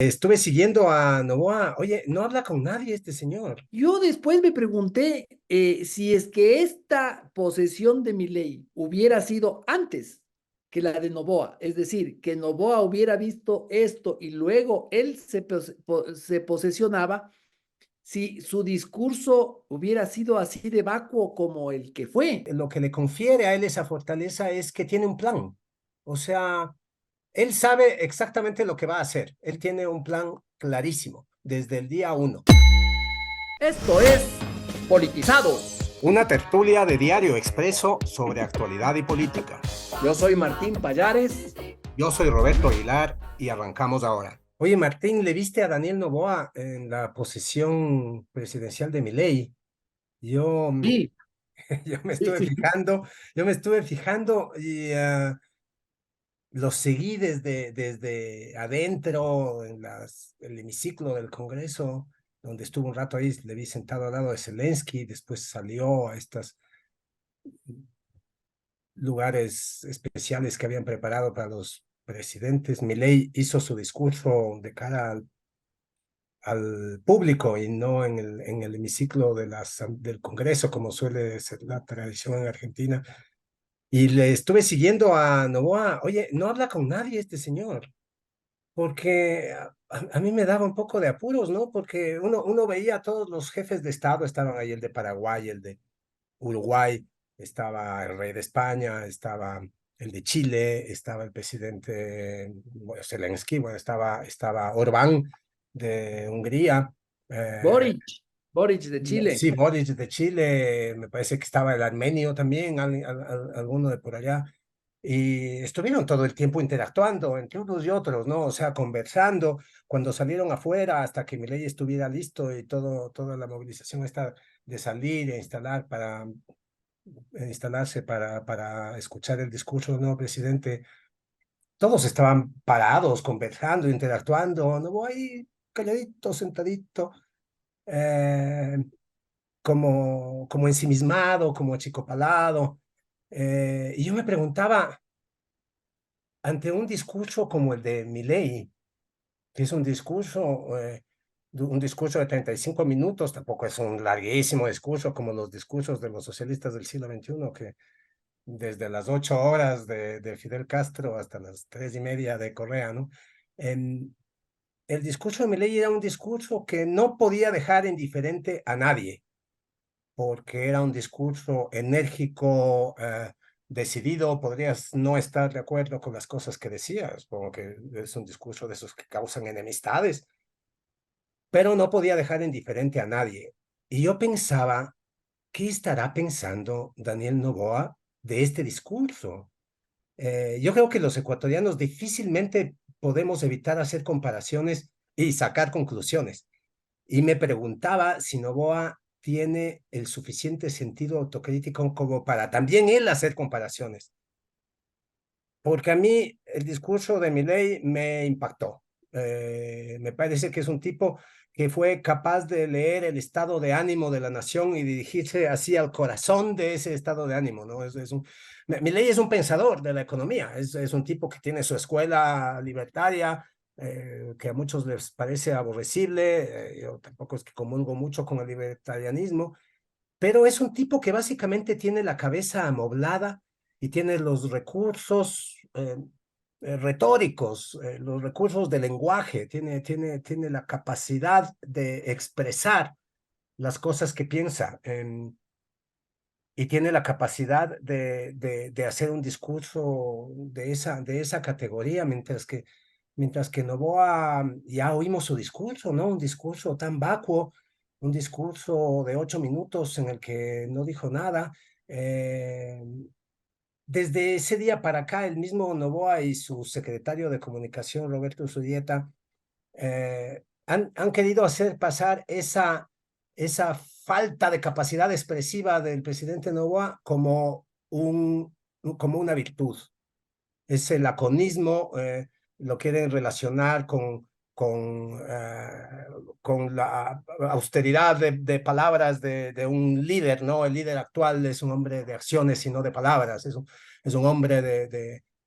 Estuve siguiendo a Novoa. Oye, no habla con nadie este señor. Yo después me pregunté si es que esta posesión de Milei hubiera sido antes que la de Noboa, es decir, que Noboa hubiera visto esto y luego él se posesionaba, si su discurso hubiera sido así de vacuo como el que fue. Lo que le confiere a él esa fortaleza es que tiene un plan. O sea, él sabe exactamente lo que va a hacer. Él tiene un plan clarísimo desde el día uno. Esto es Politizados. Una tertulia de Diario Expreso sobre actualidad y política. Yo soy Martín Payares. Yo soy Roberto Aguilar y arrancamos ahora. Oye, Martín, ¿le viste a Daniel Noboa en la posesión presidencial de Milei? Yo, Sí, yo me sí, estuve sí. fijando, yo me estuve fijando y los seguí desde adentro, en el hemiciclo del Congreso, donde estuvo un rato ahí, le vi sentado al lado de Zelensky, después salió a estos lugares especiales que habían preparado para los presidentes. Milei hizo su discurso de cara al público y no en el hemiciclo del Congreso, como suele ser la tradición en Argentina. Y le estuve siguiendo a Novoa. Oye, no habla con nadie este señor, porque a mí me daba un poco de apuros, ¿no? Porque uno veía a todos los jefes de Estado, estaban ahí el de Paraguay, el de Uruguay, estaba el rey de España, estaba el de Chile, estaba el presidente bueno, Zelensky, bueno, estaba Orbán de Hungría, eh, Boric, Boric de Chile. sí, Boric de Chile, me parece que estaba el armenio también, alguno de por allá. Y estuvieron todo el tiempo interactuando entre unos y otros, ¿no? O sea, conversando. Cuando salieron afuera, hasta que Milei estuviera listo y toda la movilización está de salir e instalarse para escuchar el discurso del nuevo presidente, todos estaban parados, conversando, interactuando, no ahí calladito, sentadito, eh, como ensimismado, como achicopalado. Y yo me preguntaba, ante un discurso como el de Milei, que es un discurso de 35 minutos, tampoco es un larguísimo discurso como los discursos de los socialistas del siglo XXI, que desde las 8 horas de Fidel Castro hasta las 3:30 de Correa, ¿no? En, el discurso de Milei era un discurso que no podía dejar indiferente a nadie, porque era un discurso enérgico, decidido, podrías no estar de acuerdo con las cosas que decías, como que es un discurso de esos que causan enemistades, pero no podía dejar indiferente a nadie. Y yo pensaba, ¿qué estará pensando Daniel Noboa de este discurso? Yo creo que los ecuatorianos difícilmente podemos evitar hacer comparaciones y sacar conclusiones. Y me preguntaba si Noboa tiene el suficiente sentido autocrítico como para también él hacer comparaciones. Porque a mí el discurso de Milei me impactó. Me parece que es un tipo que fue capaz de leer el estado de ánimo de la nación y dirigirse así al corazón de ese estado de ánimo, ¿no? Milei es un pensador de la economía, es un tipo que tiene su escuela libertaria, que a muchos les parece aborrecible, yo tampoco es que comulgo mucho con el libertarianismo, pero es un tipo que básicamente tiene la cabeza amoblada y tiene los recursos retóricos, los recursos de lenguaje, tiene la capacidad de expresar las cosas que piensa y tiene la capacidad de hacer un discurso de esa categoría, mientras que Novoa ya oímos su discurso, ¿no? Un discurso tan vacuo, un discurso de 8 minutos en el que no dijo nada. Eh, Desde ese día para acá, el mismo Novoa y su secretario de comunicación, Roberto Zurrieta, han querido hacer pasar esa falta de capacidad expresiva del presidente Novoa como una virtud. Ese laconismo lo quieren relacionar con la austeridad de palabras de un líder, ¿no? El líder actual es un hombre de acciones y no de palabras, es un hombre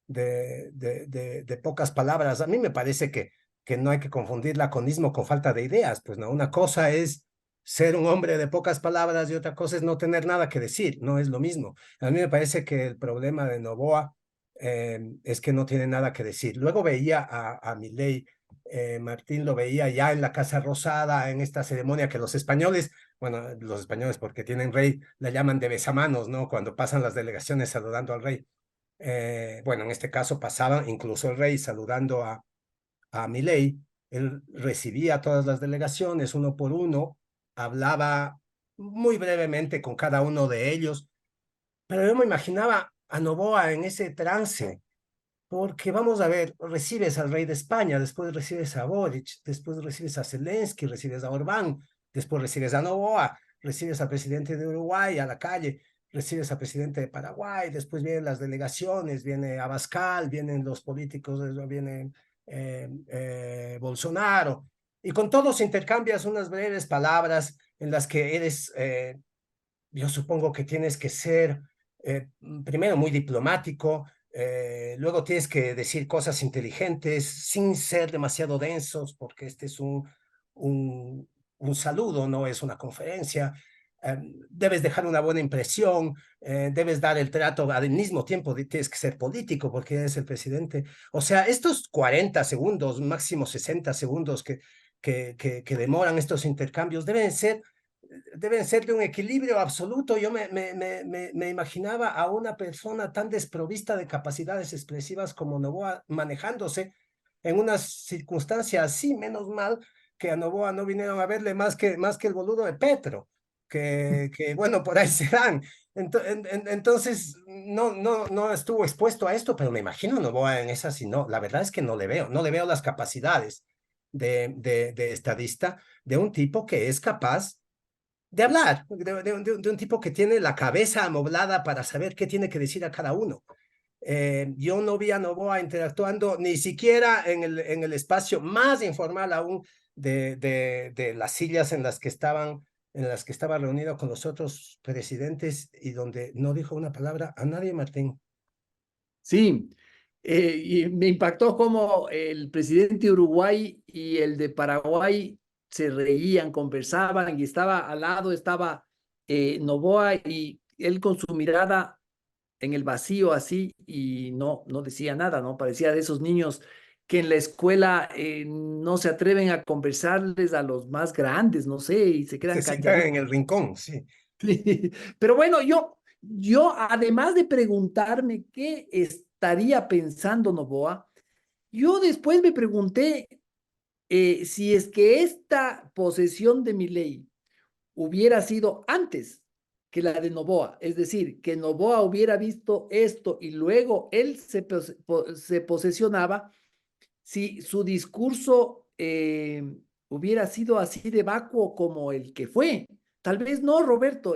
de pocas palabras. A mí me parece que que no hay que confundir laconismo con falta de ideas, pues no, una cosa es ser un hombre de pocas palabras y otra cosa es no tener nada que decir, no es lo mismo. A mí me parece que el problema de Noboa es que no tiene nada que decir. Luego veía a Milei, Martín lo veía ya en la Casa Rosada, en esta ceremonia que los españoles, bueno, los españoles porque tienen rey, la llaman de besamanos, ¿no? Cuando pasan las delegaciones saludando al rey. Bueno, en este caso pasaban incluso el rey saludando a Milei, él recibía todas las delegaciones uno por uno, hablaba muy brevemente con cada uno de ellos, pero yo me imaginaba a Noboa en ese trance, porque vamos a ver, recibes al rey de España, después recibes a Boric, después recibes a Zelensky, recibes a Orbán, después recibes a Noboa, recibes al presidente de Uruguay a la calle, recibes al presidente de Paraguay, después vienen las delegaciones, viene Abascal, vienen los políticos, viene Bolsonaro, y con todos intercambias unas breves palabras en las que eres yo supongo que tienes que ser, primero, muy diplomático, luego tienes que decir cosas inteligentes sin ser demasiado densos, porque este es un saludo, no es una conferencia. Debes dejar una buena impresión, debes dar el trato, al mismo tiempo tienes que ser político porque eres el presidente. O sea, estos 40 segundos, máximo 60 segundos que demoran estos intercambios deben ser de un equilibrio absoluto. Yo me imaginaba a una persona tan desprovista de capacidades expresivas como Novoa manejándose en una circunstancia así, menos mal que a Novoa no vinieron a verle más que el boludo de Petro, que bueno, por ahí se dan. Entonces, no estuvo expuesto a esto, pero me imagino a Novoa en esa, si no, la verdad es que no le veo las capacidades de estadista de un tipo que es capaz de hablar, de un tipo que tiene la cabeza amoblada para saber qué tiene que decir a cada uno. Yo no vi a Novoa interactuando ni siquiera en el espacio más informal aún de las sillas en las que estaba reunido con los otros presidentes y donde no dijo una palabra a nadie, Martín. Sí, y me impactó cómo el presidente de Uruguay y el de Paraguay se reían, conversaban y estaba al lado, estaba Noboa y él con su mirada en el vacío así y no decía nada, ¿no? Parecía de esos niños que en la escuela no se atreven a conversarles a los más grandes, no sé, y se Se quedan sientan en calladitos. el rincón, sí. Pero bueno, yo además de preguntarme qué estaría pensando Novoa, yo después me pregunté si es que esta posesión de Milei hubiera sido antes que la de Novoa, es decir, que Novoa hubiera visto esto y luego él se posesionaba, si su discurso hubiera sido así de vacuo como el que fue. Tal vez no, Roberto.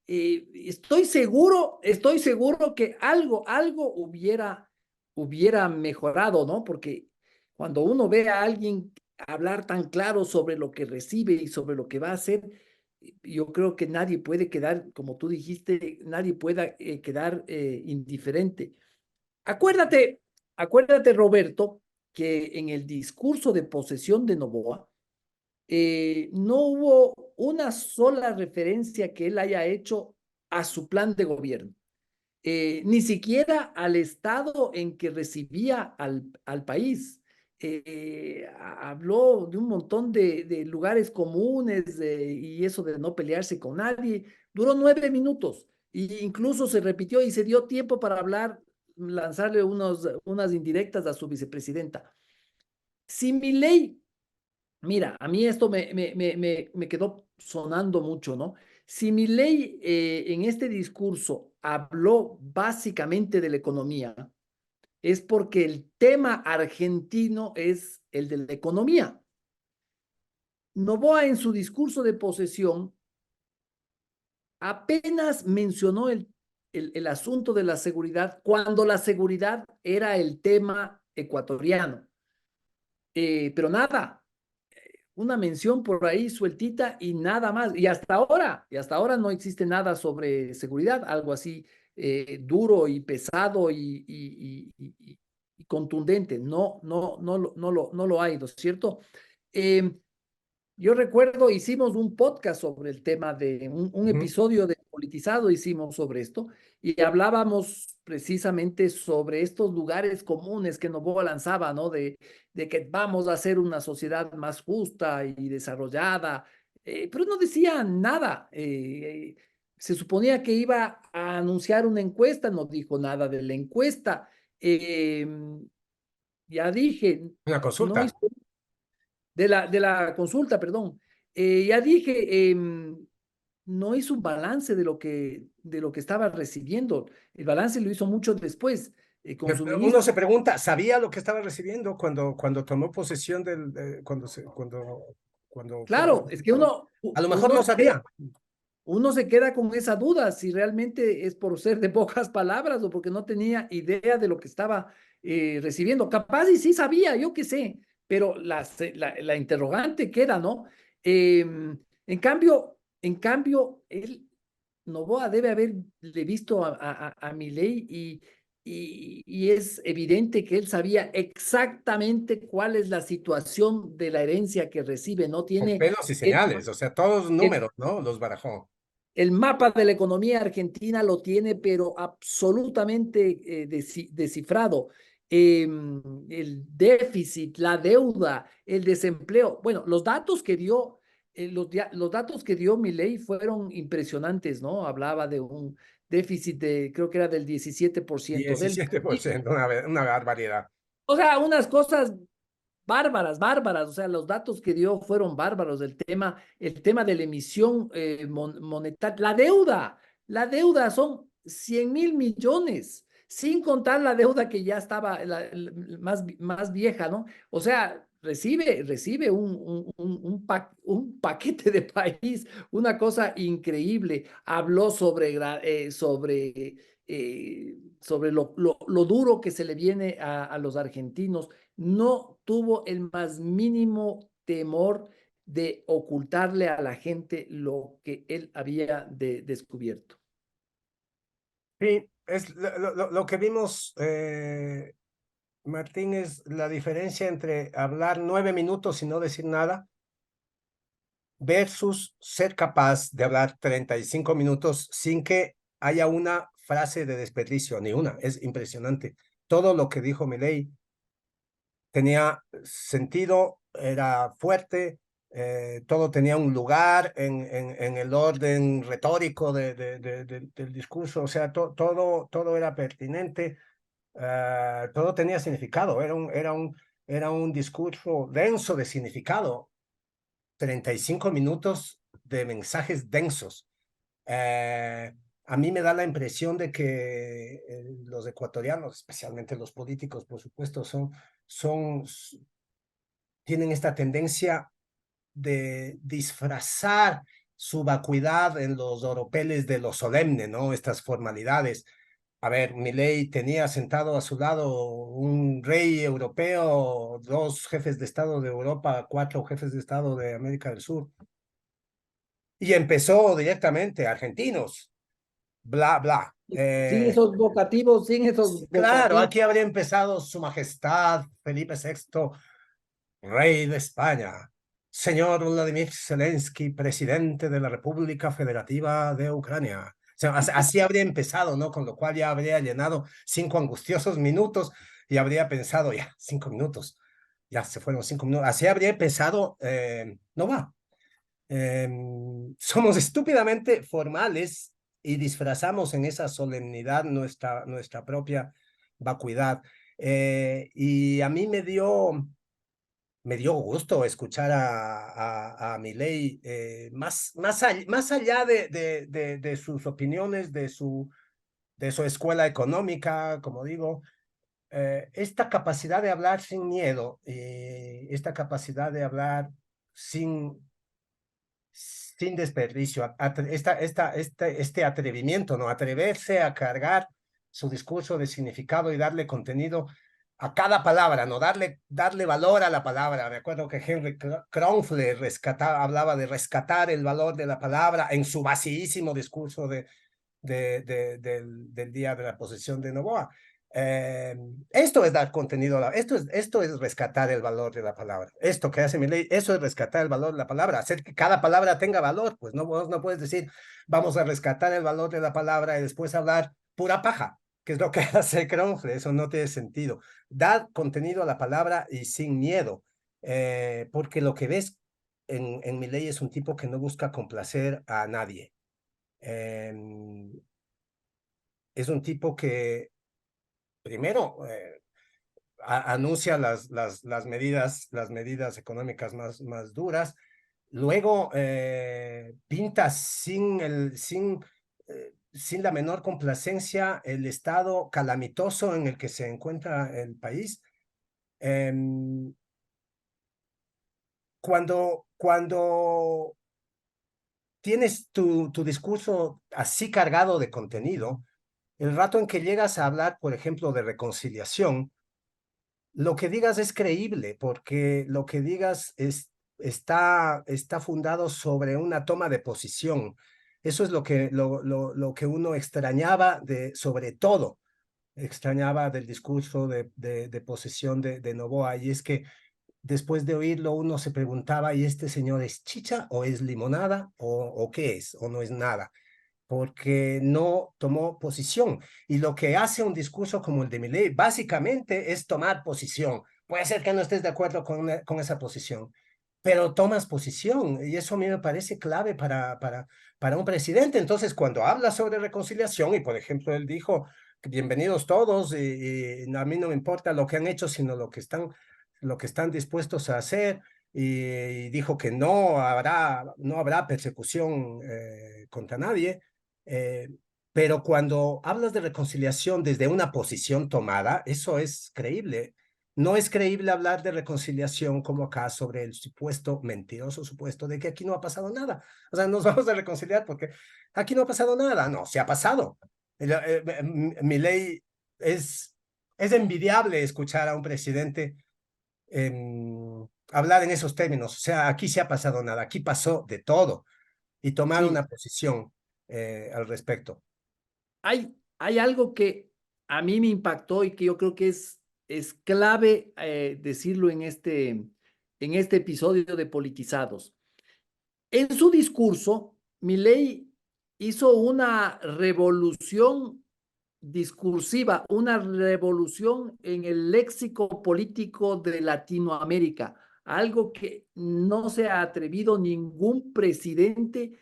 Estoy seguro que algo hubiera mejorado, ¿no? Porque cuando uno ve a alguien hablar tan claro sobre lo que recibe y sobre lo que va a hacer, yo creo que nadie puede quedar, como tú dijiste, nadie pueda quedar indiferente. Acuérdate, acuérdate, Roberto, que en el discurso de posesión de Noboa no hubo una sola referencia que él haya hecho a su plan de gobierno, ni siquiera al estado en que recibía al país. Habló de un montón de lugares comunes y eso de no pelearse con nadie. Duró 9 minutos e incluso se repitió y se dio tiempo para hablar, lanzarle unas indirectas a su vicepresidenta. Si Milei, mira, a mí esto me quedó sonando mucho, ¿no? Si Milei en este discurso habló básicamente de la economía, es porque el tema argentino es el de la economía. Noboa en su discurso de posesión apenas mencionó el asunto de la seguridad cuando la seguridad era el tema ecuatoriano. Pero nada, una mención por ahí sueltita y nada más. Y hasta ahora no existe nada sobre seguridad, algo así duro y pesado y contundente. No lo hay, ¿no es cierto? Eh, yo recuerdo, hicimos un podcast sobre el tema de un Ujú. episodio de Politizado, hicimos sobre esto y hablábamos precisamente sobre estos lugares comunes que Novoa lanzaba, ¿no? De que vamos a hacer una sociedad más justa y desarrollada, pero no decía nada. Se suponía que iba a anunciar una encuesta, no dijo nada de la encuesta. Eh, ya dije, Una no consulta. hizo de la consulta, perdón. Ya dije, no hizo un balance de lo que estaba recibiendo. El balance lo hizo mucho después, con su Uno ministro. se pregunta, ¿sabía lo que estaba recibiendo cuando tomó posesión cuando fue Claro, es que postulado? A lo mejor no sabía. uno se queda con esa duda si realmente es por ser de pocas palabras o porque no tenía idea de lo que estaba recibiendo. Capaz y sí sabía, yo qué sé, pero la interrogante queda, ¿no? En cambio, él, Novoa debe haberle visto a Milei y es evidente que él sabía exactamente cuál es la situación de la herencia que recibe, no Con tiene pelos y señales, o sea, todos el, números, ¿no? Los barajó. el mapa de la economía argentina lo tiene, pero absolutamente descifrado. El déficit, la deuda, el desempleo. Bueno, los datos que dio Milei fueron impresionantes, ¿no? Hablaba de un déficit de, creo que era del 17% del 17%, una barbaridad. o sea, unas cosas bárbaras, bárbaras, o sea, los datos que dio fueron bárbaros, el tema de la emisión monetaria, la deuda son 100.000 millones, sin contar la deuda que ya estaba más vieja, ¿no? O sea, recibe un paquete de país, una cosa increíble. Habló sobre lo duro que se le viene a los argentinos. No tuvo el más mínimo temor de ocultarle a la gente lo que él había descubierto. Sí, es lo que vimos, Martín, es la diferencia entre hablar 9 minutos y no decir nada versus ser capaz de hablar 35 minutos sin que haya una frase de desperdicio, ni una. Es impresionante. Todo lo que dijo Milei tenía sentido, era fuerte, todo tenía un lugar en el orden retórico del discurso, o sea, todo era pertinente, todo tenía significado, era un discurso denso de significado, 35 minutos de mensajes densos. Eh, a mí me da la impresión de que los ecuatorianos, especialmente los políticos, por supuesto, son, tienen esta tendencia de disfrazar su vacuidad en los oropeles de lo solemne, ¿no? Estas formalidades. A ver, Milei tenía sentado a su lado un rey europeo, dos jefes de Estado de Europa, cuatro jefes de Estado de América del Sur, y empezó directamente, argentinos, bla, bla. Sin esos Claro, vocativos. aquí habría empezado Su Majestad Felipe VI, Rey de España, señor Vladimir Zelensky, presidente de la República Federativa de Ucrania. O sea, así habría empezado, ¿no? Con lo cual ya habría llenado 5 angustiosos minutos y habría pensado, ya, 5 minutos, ya se fueron 5 minutos. Así habría empezado, no va. Eh, somos estúpidamente formales y disfrazamos en esa solemnidad nuestra propia vacuidad. Y a mí me dio gusto escuchar a Milei, más allá de sus opiniones, de su escuela económica, como digo, esta capacidad de hablar sin miedo, esta capacidad de hablar sin, sin desperdicio, este atrevimiento, ¿no? Atreverse a cargar su discurso de significado y darle contenido a cada palabra, ¿no? Darle valor a la palabra. Me acuerdo que Henry Kronfler hablaba de rescatar el valor de la palabra en su vacíísimo discurso del día de la posesión de Noboa. Esto es dar contenido, esto es rescatar el valor de la palabra. Esto que hace mi ley, eso es rescatar el valor de la palabra, hacer que cada palabra tenga valor. Pues no, vos no puedes decir, vamos a rescatar el valor de la palabra y después hablar pura paja, que es lo que hace Cronfle. Eso no tiene sentido. Dar contenido a la palabra y sin miedo, porque lo que ves en mi ley es un tipo que no busca complacer a nadie. Eh, es un tipo que primero anuncia las medidas económicas más duras, luego pinta sin la menor complacencia el estado calamitoso en el que se encuentra el país. Em, cuando tienes tu discurso así cargado de contenido, el rato en que llegas a hablar, por ejemplo, de reconciliación, lo que digas es creíble, porque lo que digas está fundado sobre una toma de posición. Eso es lo que uno extrañaba sobre todo, extrañaba del discurso de posesión de Noboa, y es que después de oírlo uno se preguntaba, ¿y este señor es chicha o es limonada o qué es o no es nada? Porque no tomó posición. Y lo que hace un discurso como el de Milei básicamente es tomar posición. Puede ser que no estés de acuerdo con esa posición, pero tomas posición y eso a mí me parece clave para un presidente. Entonces, cuando habla sobre reconciliación y, por ejemplo, él dijo, bienvenidos todos y a mí no me importa lo que han hecho, sino lo que están dispuestos a hacer. Y dijo que no habrá persecución contra nadie. Eh, pero cuando hablas de reconciliación desde una posición tomada, eso es creíble. No es creíble hablar de reconciliación como acá sobre el supuesto, mentiroso supuesto de que aquí no ha pasado nada. O sea, nos vamos a reconciliar porque aquí no ha pasado nada. No, se ha pasado. Mi ley es, es envidiable escuchar a un presidente hablar en esos términos. O sea, aquí se ha pasado nada, aquí pasó de todo y tomar Sí, una posición al respecto. hay algo que a mí me impactó y que yo creo que es clave decirlo en este episodio de Politizados. En su discurso, Milei hizo una revolución discursiva, una revolución en el léxico político de Latinoamérica, algo que no se ha atrevido ningún presidente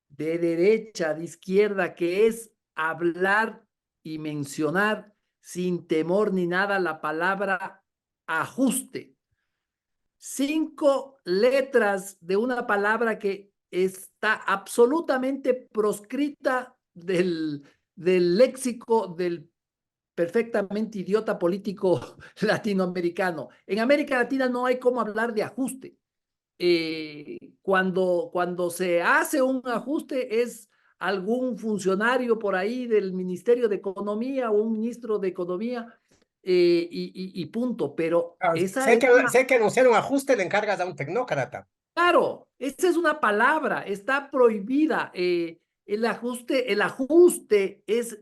de derecha, de izquierda, que es hablar y mencionar sin temor ni nada la palabra ajuste. 5 letras de una palabra que está absolutamente proscrita del léxico del perfectamente idiota político latinoamericano. En América Latina no hay cómo hablar de ajuste. Cuando se hace un ajuste es algún funcionario por ahí del Ministerio de Economía o un ministro de Economía y punto. Pero Ah, esa es si hay que anunciar un ajuste, le encargas a un tecnócrata. claro, esa es una palabra, está prohibida. El ajuste es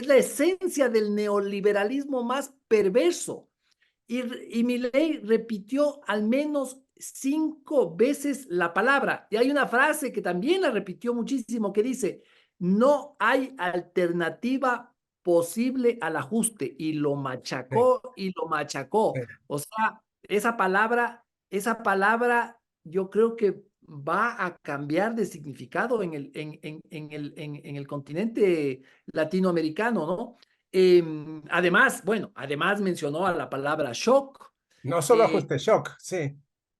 la esencia del neoliberalismo más perverso. Y Milei repitió al menos 5 veces la palabra. Y hay una frase que también la repitió muchísimo que dice, no hay alternativa posible al ajuste. Y lo Sí, machacó y lo machacó. sí. O sea, esa palabra yo creo que va a cambiar de significado en el continente latinoamericano, ¿no? Además, bueno, además mencionó a la palabra shock, No solo eh, ajuste, shock, sí.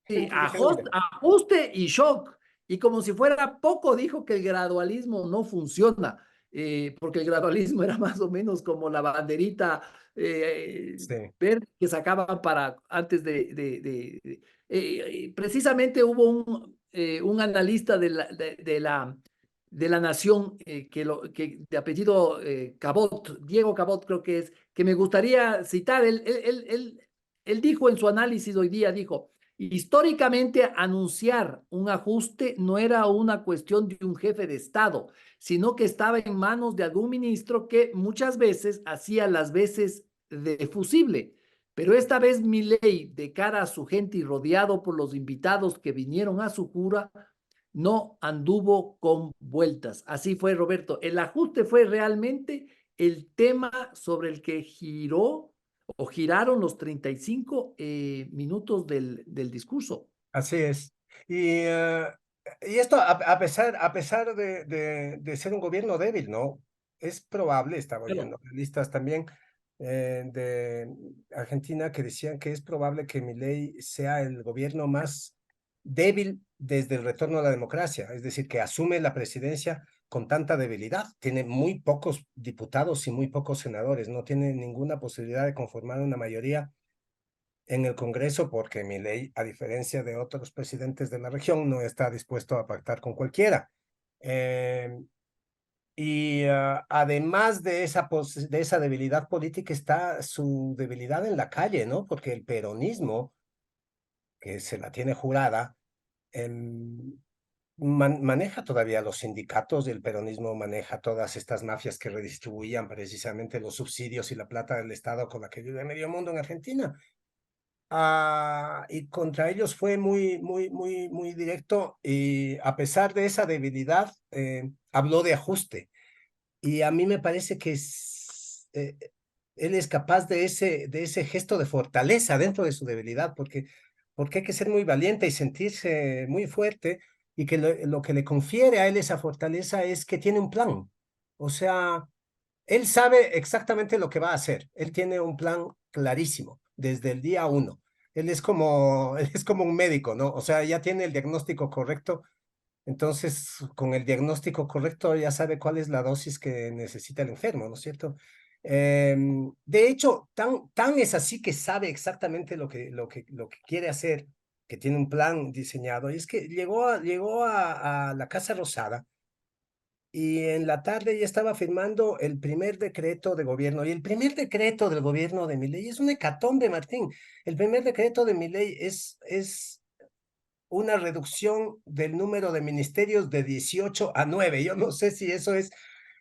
sí, Increíble. ajuste y shock. Y como si fuera poco, dijo que el gradualismo no funciona, porque el gradualismo era más o menos como la banderita Sí. verde que sacaban para antes precisamente hubo un analista de la Nación que de apellido Cabot, Diego Cabot creo que es, que me gustaría citar. Él dijo en su análisis hoy día, dijo, históricamente, anunciar un ajuste no era una cuestión de un jefe de Estado, sino que estaba en manos de algún ministro que muchas veces hacía las veces de fusible. Pero esta vez Milei, de cara a su gente y rodeado por los invitados que vinieron a su cura, no anduvo con vueltas. Así fue, Roberto. El ajuste fue realmente el tema sobre el que giró o giraron los 35 minutos del discurso. Así es. Y esto, a pesar de ser un gobierno débil, ¿no? Es probable, estaba Pero oyendo listas también de Argentina que decían que es probable que Milei sea el gobierno más débil desde el retorno a la democracia, es decir, que asume la presidencia con tanta debilidad. Tiene muy pocos diputados y muy pocos senadores, no tiene ninguna posibilidad de conformar una mayoría en el Congreso porque Milei, a diferencia de otros presidentes de la región, no está dispuesto a pactar con cualquiera. Además de esa debilidad política está su debilidad en la calle, ¿no? Porque el peronismo, que se la tiene jurada, maneja todavía los sindicatos y el peronismo maneja todas estas mafias que redistribuían precisamente los subsidios y la plata del Estado con la que vive medio mundo en Argentina. Y contra ellos fue muy directo y a pesar de esa debilidad, habló de ajuste. Y a mí me parece que él es capaz de ese gesto de fortaleza dentro de su debilidad, porque hay que ser muy valiente y sentirse muy fuerte y que lo que le confiere a él esa fortaleza es que tiene un plan. O sea, él sabe exactamente lo que va a hacer. Él tiene un plan clarísimo desde el día uno. Él es como un médico, ¿no? O sea, ya tiene el diagnóstico correcto. Entonces, con el diagnóstico correcto ya sabe cuál es la dosis que necesita el enfermo, ¿no es cierto? De hecho, tan es así que sabe exactamente lo que quiere hacer, que tiene un plan diseñado. Y es que llegó a la Casa Rosada y en la tarde ya estaba firmando el primer decreto de gobierno. Y el primer decreto del gobierno de Milei es un hecatombe, Martín. El primer decreto de Milei es una reducción del número de ministerios de 18 a 9. Yo no sé si eso es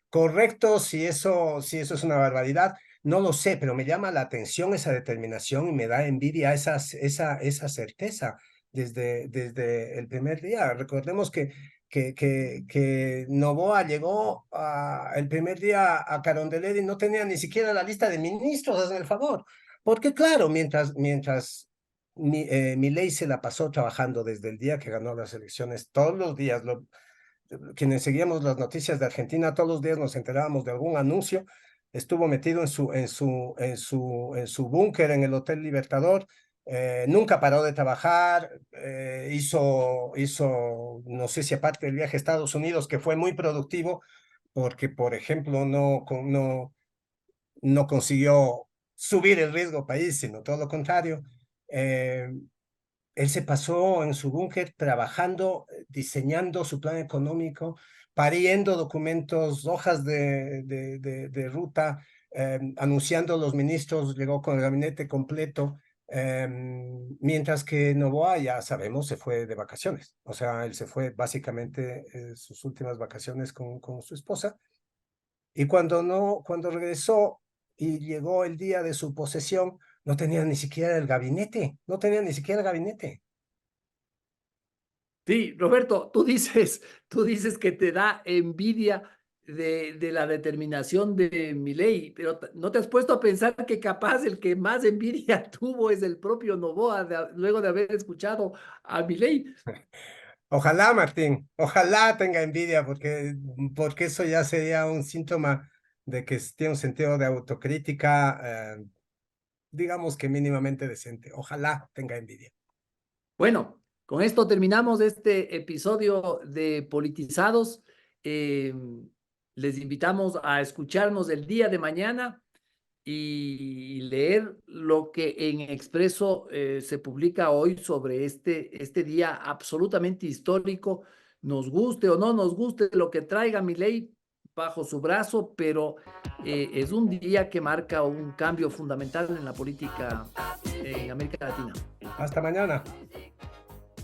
correcto, si eso es una barbaridad. No lo sé, pero me llama la atención esa determinación y me da envidia esa certeza desde el primer día. Recordemos que Noboa llegó el primer día a Carondelet y no tenía ni siquiera la lista de ministros, hazme el favor. Porque claro, Milei se la pasó trabajando desde el día que ganó las elecciones, todos los días, quienes seguíamos las noticias de Argentina, todos los días nos enterábamos de algún anuncio. Estuvo metido en su búnker en el Hotel Libertador. Nunca paró de trabajar. No sé si aparte del viaje a Estados Unidos, que fue muy productivo, porque, por ejemplo, no consiguió subir el riesgo país, sino todo lo contrario. Eh, Él se pasó en su búnker trabajando, diseñando su plan económico, pariendo documentos, hojas de ruta, anunciando los ministros, llegó con el gabinete completo, mientras que Noboa, ya sabemos, se fue de vacaciones. O sea, él se fue básicamente sus últimas vacaciones con su esposa. Y cuando regresó y llegó el día de su posesión, no tenía ni siquiera el gabinete, no tenía ni siquiera el gabinete. sí, Roberto, tú dices que te da envidia de la determinación de Milei, pero ¿no te has puesto a pensar que capaz el que más envidia tuvo es el propio Noboa luego de haber escuchado a Milei? Ojalá, Martín, ojalá tenga envidia, porque eso ya sería un síntoma de que tiene un sentido de autocrítica, digamos que mínimamente decente. Ojalá tenga envidia. Bueno, con esto terminamos este episodio de Politizados. Eh, Les invitamos a escucharnos el día de mañana y leer lo que en Expreso se publica hoy sobre este día absolutamente histórico. Nos guste o no nos guste lo que traiga Milei bajo su brazo, pero es un día que marca un cambio fundamental en la política en América Latina. Hasta mañana.